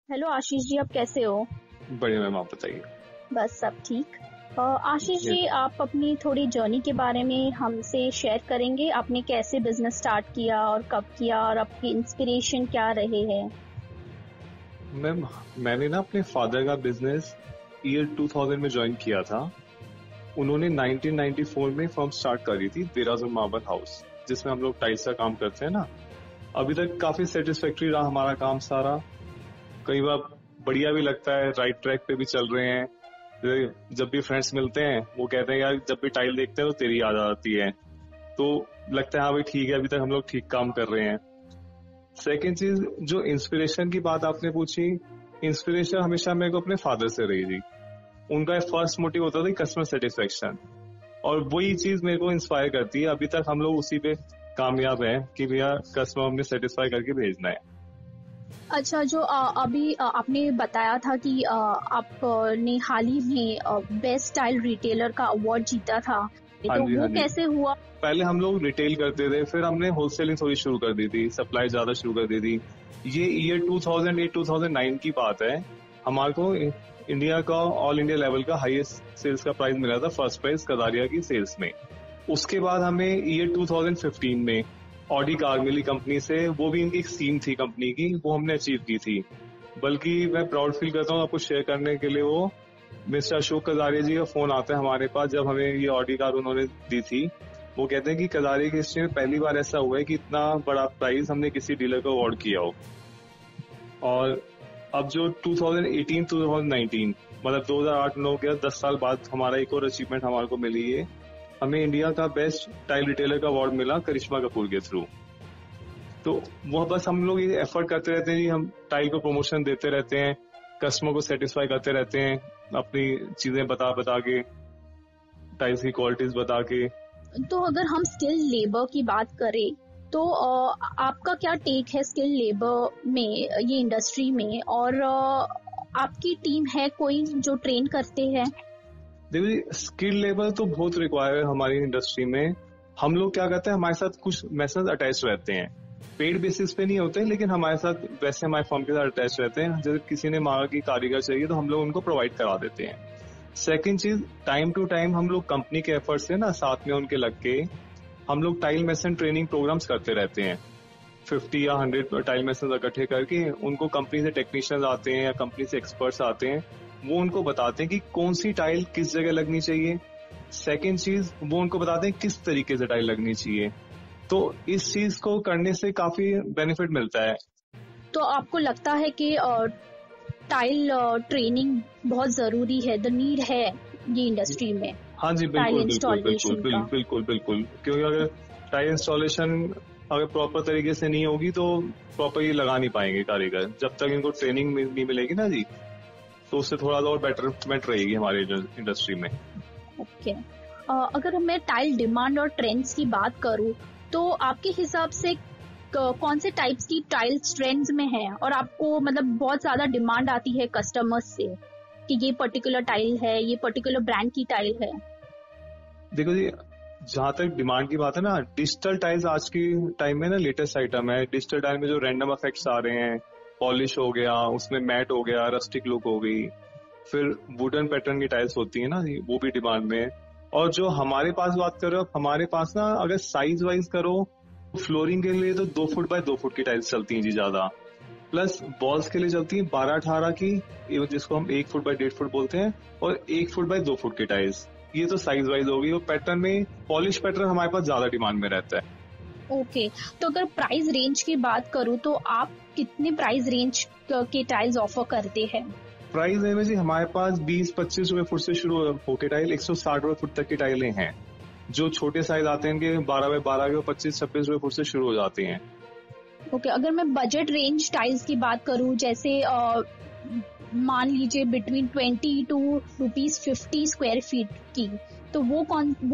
Hello Ashish ji, आप कैसे हो? बढ़िया मैम, आप बताइए। बस सब ठीक। आशीष ये जी, आप अपनी थोड़ी जर्नी के बारे में हमसे शेयर करेंगे? आपने कैसे बिजनेस स्टार्ट किया और कब किया और आपकी इंस्पिरेशन क्या रहे हैं? मैम, मैंने ना अपने फादर का बिजनेस ईयर 2000 में ज्वाइन किया था। उन्होंने 1994 में फर्म स्टार्ट करी थी, देहरादून मार्बल हाउस, जिसमें हम लोग टाइल्स का काम करते हैं ना। अभी तक काफी सेटिस्फैक्ट्री रहा हमारा काम सारा। कई बार बढ़िया भी लगता है, राइट ट्रैक पे भी चल रहे हैं। जब भी फ्रेंड्स मिलते हैं वो कहते हैं यार जब भी टाइल देखते हैं तो तेरी याद आती है। तो लगता है हाँ भाई ठीक है, अभी तक हम लोग ठीक काम कर रहे हैं। सेकेंड चीज, जो इंस्पिरेशन की बात आपने पूछी, इंस्पिरेशन हमेशा मेरे को अपने फादर से रही थी। उनका फर्स्ट मोटिव होता था कस्टमर सेटिस्फेक्शन, और वही चीज मेरे को इंस्पायर करती है। अभी तक हम लोग उसी पे कामयाब हैं कि भैया कस्टमर हमने सेटिस्फाई करके भेजना है। अच्छा, जो अभी आपने बताया था कि आपने हाल ही में बेस्ट स्टाइल रिटेलर का अवार्ड जीता था, हाँ तो जी, हाँ वो जी। कैसे हुआ? पहले हम लोग रिटेल करते थे, फिर हमने होलसेलिंग थोड़ी शुरू कर दी थी, सप्लाई ज्यादा शुरू कर दी थी। ये ईयर 2008-2009 की बात है। हमारे को इंडिया का ऑल इंडिया लेवल का हाईएस्ट सेल्स का प्राइज मिला था, फर्स्ट प्राइज कदारिया की सेल्स में। उसके बाद हमें ईयर 2015 में ऑडी कार मिली कंपनी से, वो भी इनकी एक स्कीम थी कंपनी की, वो हमने अचीव की थी। बल्कि मैं प्राउड फील करता हूँ आपको शेयर करने के लिए, वो मिस्टर अशोक कदारिया जी का फोन आता है हमारे पास जब हमें ये ऑडी कार उन्होंने दी थी। वो कहते हैं कि कदारिया की हिस्ट्री में पहली बार ऐसा हुआ है कि इतना बड़ा प्राइज हमने किसी डीलर को अवार्ड किया हो। और अब जो 2018-2019 मतलब 2008-9 के 10 साल बाद हमारा एक और अचीवमेंट हमारे को मिली है। हमें इंडिया का बेस्ट टाइल रिटेलर का अवार्ड मिला करिश्मा कपूर के थ्रू। तो वह बस हम लोग ये एफर्ट करते रहते हैं कि हम टाइल को प्रमोशन देते रहते हैं, कस्टमर को सेटिस्फाई करते रहते हैं, अपनी चीजें बता बता के, टाइल्स की क्वालिटीज बता के। तो अगर हम स्किल लेबर की बात करें तो आपका क्या टेक है स्किल लेबर में, ये इंडस्ट्री में? और आपकी टीम है कोई जो ट्रेन करते हैं? देखिए, स्किल लेवल तो बहुत रिक्वायर है हमारी इंडस्ट्री में। हम लोग क्या करते हैं, हमारे साथ कुछ मैसेज अटैच रहते हैं, पेड बेसिस पे नहीं होते, लेकिन हमारे साथ वैसे हमारे फर्म के साथ अटैच रहते हैं। जैसे किसी ने मांगा कि कारीगर चाहिए तो हम लोग उनको प्रोवाइड करा देते हैं। सेकंड चीज, टाइम टू टाइम हम लोग कंपनी के एफर्ट से ना साथ में उनके लग के हम लोग टाइल मेसन ट्रेनिंग प्रोग्राम्स करते रहते हैं। 50 या 100 टाइल मेसन इकट्ठे करके उनको कंपनी से टेक्नीशियंस आते हैं या कंपनी से एक्सपर्ट्स आते हैं, वो उनको बताते हैं कि कौन सी टाइल किस जगह लगनी चाहिए। सेकेंड चीज, वो उनको बताते हैं किस तरीके से टाइल लगनी चाहिए। तो इस चीज को करने से काफी बेनिफिट मिलता है। तो आपको लगता है कि टाइल ट्रेनिंग बहुत जरूरी है, द नीड है ये इंडस्ट्री में, हाँ जी, टाइल बिल्कुल बिल्कुल बिल्कुल इंस्टॉलेशन का? बिल्कुल बिल्कुल, क्योंकि अगर टाइल इंस्टॉलेशन अगर प्रॉपर तरीके से नहीं होगी तो प्रॉपर ये लगा नहीं पाएंगे कारीगर, जब तक इनको ट्रेनिंग नहीं मिलेगी ना जी। तो उससे थोड़ा और बेटरमेंट रहेगी हमारे इंडस्ट्री में। ओके। अगर मैं टाइल डिमांड और ट्रेंड्स की बात करूं तो आपके हिसाब से कौन से टाइप्स की टाइल्स ट्रेंड्स में है और आपको मतलब बहुत ज्यादा डिमांड आती है कस्टमर्स से कि ये पर्टिकुलर टाइल है, ये पर्टिकुलर ब्रांड की टाइल है? देखो जी, जहां तक डिमांड की बात है ना, डिजिटल टाइल्स आज की टाइम में ना लेटेस्ट आइटम है। डिजिटल टाइल में जो रैंडम इफेक्ट्स आ रहे हैं, पॉलिश हो गया, उसमें मैट हो गया, रस्टिक लुक हो गई, फिर वुडन पैटर्न की टाइल्स होती है ना जी, वो भी डिमांड में है। और जो हमारे पास बात करो, हमारे पास ना अगर साइज वाइज करो, फ्लोरिंग के लिए तो 2 फुट बाय 2 फुट की टाइल्स चलती हैं जी ज्यादा। प्लस वॉल्स के लिए चलती है 12-18 की, जिसको हम 1 फुट बाय 1.5 फुट बोलते हैं, और 1 फुट बाय 2 फुट की टाइल्स। ये तो साइज वाइज होगी। और पैटर्न में पॉलिश पैटर्न हमारे पास ज्यादा डिमांड में रहता है। ओके। तो अगर प्राइस रेंज की बात करूं तो आप कितने प्राइस रेंज के टाइल्स ऑफर करते हैं? प्राइस रेंज में जी हमारे पास 20-25 रुपए फुट से शुरू होके टाइल 160 रुपए फुट तक की टाइलें हैं। जो छोटे साइज आते हैं इनके 12 बाय 12 के 25-26 रुपए फुट से शुरू हो जाते हैं। ओके। अगर मैं बजट रेंज टाइल्स की बात करूं, जैसे मान लीजिए बिटवीन 20 टू ₹50 स्क्वायर फीट की, तो वो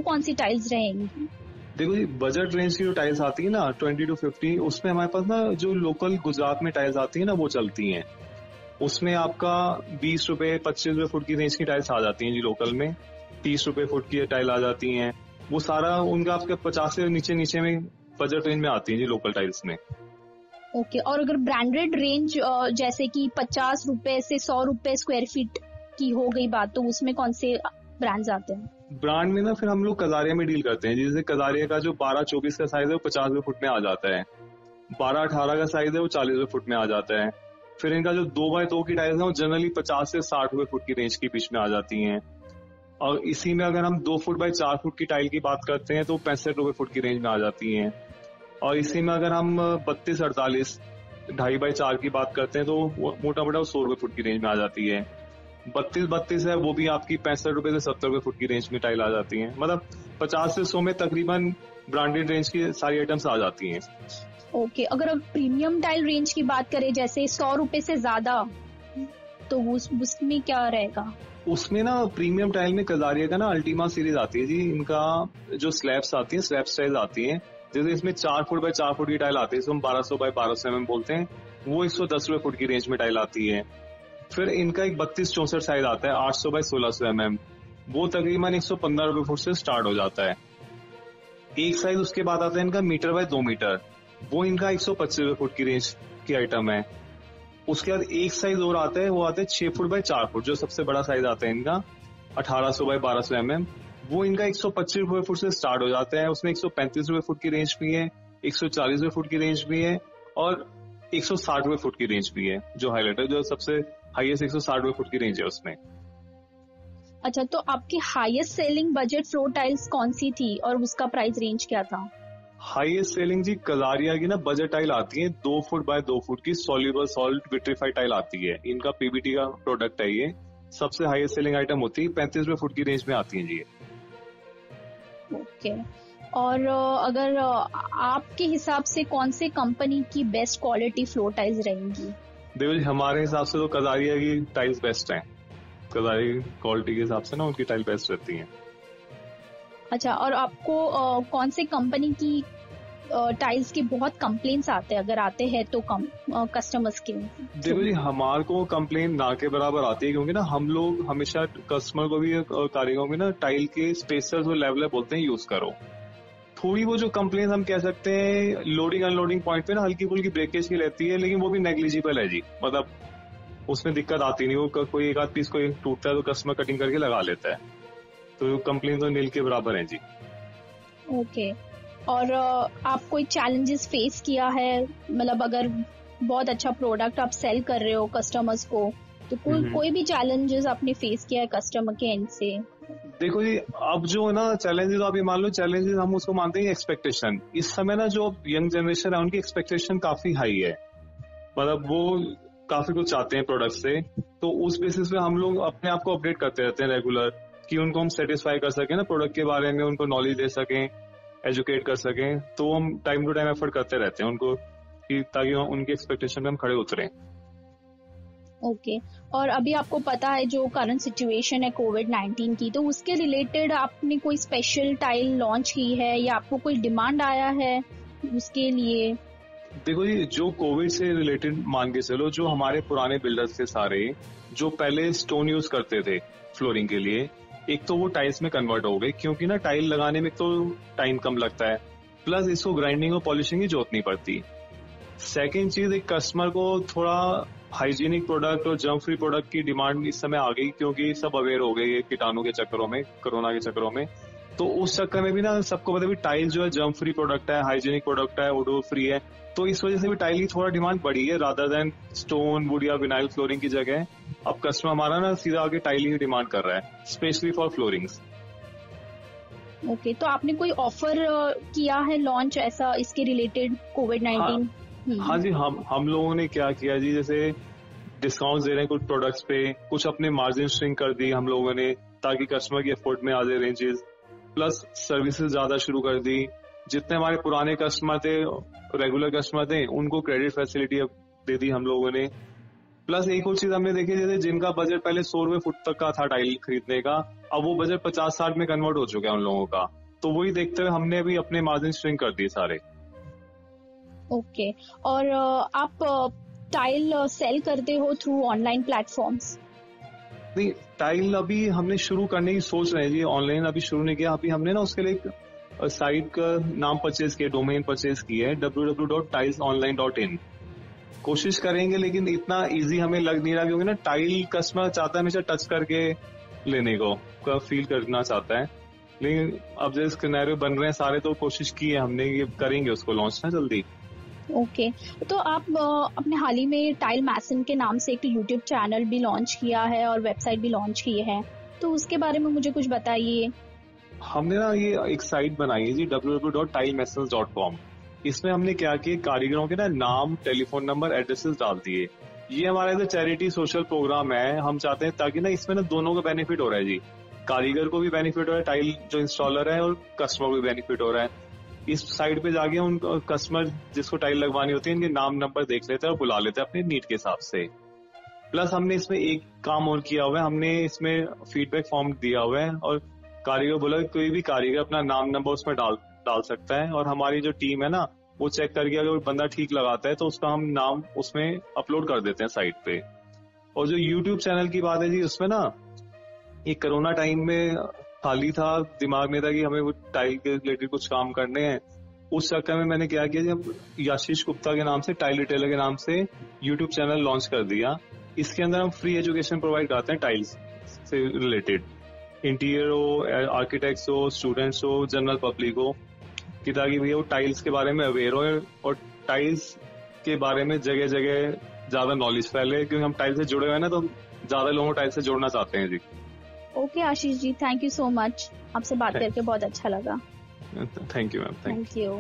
कौन सी टाइल्स रहेंगी? देखो जी, बजट रेंज की जो टाइल्स आती है ना 20 to 50, उसमें हमारे पास ना जो लोकल गुजरात में टाइल्स आती है ना वो चलती हैं। उसमें आपका 20 रुपए 25 रुपए फुट की रेंज की टाइल्स आ जाती हैं जी लोकल में। 30 रुपए फुट की टाइल आ जाती हैं। वो सारा उनका आपके 50 से नीचे नीचे में बजट रेंज में आती है जी लोकल टाइल्स में। ओके, और अगर ब्रांडेड रेंज जैसे कि 50 रुपए से 100 रुपए स्क्वायर फीट की हो गई बात, तो उसमें कौन से ब्रांड्स आते हैं? ब्रांड में ना फिर हम लोग कजारिया में डील करते हैं। जैसे कजारिया का जो 12-24 का साइज है वो 50 रुपए फुट में आ जाता है, 12-18 का साइज है वो 40 रुपए फुट में आ जाता है। फिर इनका जो 2x2 की टाइल्स है वो जनरली 50 से 60 रुपए फुट की रेंज के बीच में आ जाती हैं। और इसी में अगर हम 2 फुट बाय 4 फुट की टाइल की बात करते हैं तो 65 रुपए फुट की रेंज में आ जाती हैं। और इसी में अगर हम 32-48 2.5x4 की बात करते हैं तो मोटा मोटा 100 रुपए फुट की रेंज में आ जाती है। 32-32 है वो भी आपकी 65 रुपए से 70 रुपए फुट की रेंज में टाइल आ जाती है। मतलब 50 से 100 में तकरीबन ब्रांडेड रेंज की सारी आइटम्स आ जाती हैं। ओके, अगर अब प्रीमियम टाइल रेंज की बात करें जैसे 100 रुपए से ज्यादा, तो उसमें क्या रहेगा? उसमें ना प्रीमियम टाइल में कजारिया का ना अल्टीमा सीरीज आती है जी। इनका जो स्लैब्स आती है, स्लैब स्टाइल आती है, जैसे इसमें 4 फुट बाय 4 फुट की टाइल आती है, इसको हम 1200 बाय 1200 mm बोलते हैं, वो 110 रुपए फुट की रेंज में टाइल आती है। फिर इनका एक 32-64 साइज आता है 800 बाय 1600 mm, वो तकरीबन 115 रुपए फुट से स्टार्ट हो जाता है। एक साइज उसके बाद आता है इनका मीटर बाय 2 मीटर, वो इनका 125 रुपए फुट की रेंज की आइटम है। उसके बाद एक साइज और आता है, वो आता है 6 फुट बाय 4 फुट, जो सबसे बड़ा साइज आता है इनका 1800 बाय 1200 mm, वो इनका 125 रुपए फुट से स्टार्ट हो जाता है। उसमें 135 रुपए फुट की रेंज भी है, 140 रुपए फुट की रेंज भी है और 160 रुपए फुट की रेंज भी है। जो हाईलाइट है, जो सबसे हाईएस्ट 160 रुपए फुट की रेंज है उसमें। अच्छा, तो आपकी highest selling budget floor tiles कौन सी थी और उसका प्राइस रेंज क्या था? हाईएस्ट सेलिंग जी कजारिया की ना बजट टाइल आती है 2 फुट बाय 2 फुट की सॉल्युबल सॉल्ट विट्रीफाइड टाइल आती है। इनका पीबीटी का प्रोडक्ट है, ये सबसे हाईएस्ट सेलिंग आइटम होती है, 35 रुपए फुट की रेंज में आती है जी। ओके, और अगर आपके हिसाब से कौन से कंपनी की बेस्ट क्वालिटी फ्लोर टाइल्स रहेंगी? देखो जी, हमारे हिसाब से तो कजारिया की टाइल्स बेस्ट हैं। कजारिया क्वालिटी के हिसाब से ना उनकी टाइल बेस्ट रहती है। अच्छा, और आपको कौन से कंपनी की टाइल्स के बहुत कंप्लेंट्स आते हैं, अगर आते हैं तो कस्टमर्स के? देखो जी, हमारे को कंप्लेन ना के बराबर आती है, क्योंकि ना हम लोग हमेशा कस्टमर को भी कारीगरों को भी ना टाइल के स्पेसर्स और लेवलर बोलते हैं यूज करो। थोड़ी वो जो कंप्लेन हम कह सकते हैं लोडिंग अनलोडिंग पॉइंट पे ना हल्की फुल्की ब्रेकेज की रहती है, लेकिन वो भी नेग्लिजिबल है जी। मतलब उसमें दिक्कत आती नहीं, वो कोई एक आध पीस कोई टूटता है तो कस्टमर कटिंग करके लगा लेता है, तो कंप्लेन तो नील के बराबर है जी। ओके, और आप कोई चैलेंजेस फेस किया है? मतलब अगर बहुत अच्छा प्रोडक्ट आप सेल कर रहे हो कस्टमर्स को, तो कोई भी चैलेंजेस आपने फेस किया है कस्टमर के एंड से? देखो जी, अब जो है ना चैलेंजेस, आप ये मान लो चैलेंजेस हम उसको मानते हैं एक्सपेक्टेशन। इस समय ना जो यंग जनरेशन है उनकी एक्सपेक्टेशन काफी हाई है, मतलब वो काफी कुछ चाहते हैं प्रोडक्ट से, तो उस बेसिस पे हम लोग अपने आप को अपडेट करते रहते हैं रेगुलर, कि उनको हम सेटिस्फाई कर सकें ना प्रोडक्ट के बारे में, उनको नॉलेज दे सकें, एजुकेट कर सकें। तो हम टाइम टू टाइम एफर्ट करते रहते हैं उनको, ताकि उनकी एक्सपेक्टेशन पे हम खड़े उतरें। ओके, और अभी आपको पता है जो करंट सिचुएशन है कोविड-19 की, तो उसके रिलेटेड आपने कोई स्पेशल टाइल लॉन्च की है या आपको कोई डिमांड आया है उसके लिए? देखो जी, जो कोविड से रिलेटेड मान के चलो, जो हमारे पुराने बिल्डर्स थे सारे, जो पहले स्टोन यूज करते थे फ्लोरिंग के लिए, एक तो वो टाइल्स में कन्वर्ट हो गए, क्योंकि ना टाइल लगाने में तो टाइम कम लगता है, प्लस इसको ग्राइंडिंग और पॉलिशिंग की जरूरत नहीं पड़ती। सेकेंड चीज, एक कस्टमर को थोड़ा हाइजीनिक प्रोडक्ट और जर्म फ्री प्रोडक्ट की डिमांड इस समय आ गई, क्योंकि सब अवेयर हो गए कीटाणु के चक्करों में, कोरोना के चक्करों में। तो उस चक्कर में भी ना सबको पता भी टाइल जो है जर्म फ्री प्रोडक्ट है, हाइजीनिक प्रोडक्ट है, ओडोर फ्री है, तो इस वजह से भी टाइल की थोड़ा डिमांड बढ़ी है, रादर देन स्टोन वुड या विनाइल फ्लोरिंग की जगह अब कस्टमर हमारा ना सीधा आके टाइल ही डिमांड कर रहा है, स्पेशली फॉर फ्लोरिंग्स। ओके, तो आपने कोई ऑफर किया है लॉन्च ऐसा इसके रिलेटेड कोविड-19? हाँ जी, हम लोगों ने क्या किया जी, जैसे डिस्काउंट दे रहे हैं कुछ प्रोडक्ट्स पे, कुछ अपने मार्जिन श्रिंक कर दी हम लोगों ने, ताकि कस्टमर की अफोर्ड में आ जाए रेंजेस, प्लस सर्विसेज ज्यादा शुरू कर दी। जितने हमारे पुराने कस्टमर थे, रेगुलर कस्टमर थे, उनको क्रेडिट फैसिलिटी दे दी हम लोगों ने। प्लस एक और चीज हमने देखी, जैसे जिनका बजट पहले 100 रुपए फुट तक का था टाइल खरीदने का, अब वो बजट 50-60 में कन्वर्ट हो चुका है उन लोगों का, तो वही देखते हुए हमने भी अपने मार्जिन श्रिंक कर दिए सारे। ओके, और आप टाइल सेल करते हो थ्रू ऑनलाइन प्लेटफॉर्म्स? नहीं, टाइल अभी हमने शुरू करने की सोच रहे हैं जी, ऑनलाइन अभी शुरू नहीं किया। अभी हमने ना उसके लिए एक साइट का नाम परचेज किया, डोमेन परचेज की है, www.tilesonline.in। कोशिश करेंगे, लेकिन इतना इजी हमें लग नहीं रहा, क्योंकि ना टाइल कस्टमर चाहता है हमेशा टच करके लेने को फील करना चाहता है। लेकिन अब जैसे सिनेरियो बन रहे हैं सारे, तो कोशिश की है हमने, ये करेंगे उसको लॉन्च ना जल्दी। ओके तो आप अपने हाल ही में टाइल मैसन के नाम से एक यूट्यूब चैनल भी लॉन्च किया है और वेबसाइट भी लॉन्च की है, तो उसके बारे में मुझे कुछ बताइए। हमने ना ये एक साइट बनाई है जी, www.tilemasons.com। इसमें हमने क्या किया, कारीगरों के ना नाम, टेलीफोन नंबर, एड्रेसेस डाल दिए। ये हमारा जो चैरिटी सोशल प्रोग्राम है, हम चाहते हैं ताकि ना इसमें ना दोनों का बेनिफिट हो रहा है जी, कारीगर को भी बेनिफिट हो रहा है, टाइल जो इंस्टॉलर है, और कस्टमर को भी बेनिफिट हो रहा है। इस साइट पे जाके उन कस्टमर जिसको टाइल लगवानी होती है, इनके नाम नंबर देख लेते हैं और बुला लेते हैं अपने नीड के हिसाब से। प्लस हमने इसमें एक काम और किया हुआ है, हमने इसमें फीडबैक फॉर्म दिया हुआ है, और कारीगर बोला कोई भी कारीगर अपना नाम नंबर उसमें डाल सकता है, और हमारी जो टीम है ना वो चेक करके अगर बंदा ठीक लगाता है तो उसका हम नाम उसमें अपलोड कर देते हैं साइट पे। और जो यूट्यूब चैनल की बात है जी, उसमें ना ये कोरोना टाइम में खाली था, दिमाग में था कि हमें वो टाइल के रिलेटेड कुछ काम करने हैं। उस चक्कर में मैंने क्या किया, जब आशीष गुप्ता के नाम से, टाइल रिटेलर के नाम से यूट्यूब चैनल लॉन्च कर दिया। इसके अंदर हम फ्री एजुकेशन प्रोवाइड करते हैं टाइल्स से रिलेटेड, इंटीरियर हो, आर्किटेक्ट्स हो, स्टूडेंट्स हो, जनरल पब्लिक हो, कि ताकि भैया वो टाइल्स के बारे में अवेयर हो और टाइल्स के बारे में जगह जगह ज्यादा नॉलेज फैले, क्योंकि हम टाइल्स से जुड़े हुए हैं ना, तो ज्यादा लोगों को टाइल्स से जोड़ना चाहते हैं जी। Okay Ashish ji, thank you so much, आपसे बात करके बहुत अच्छा लगा। Thank you ma'am, thank you.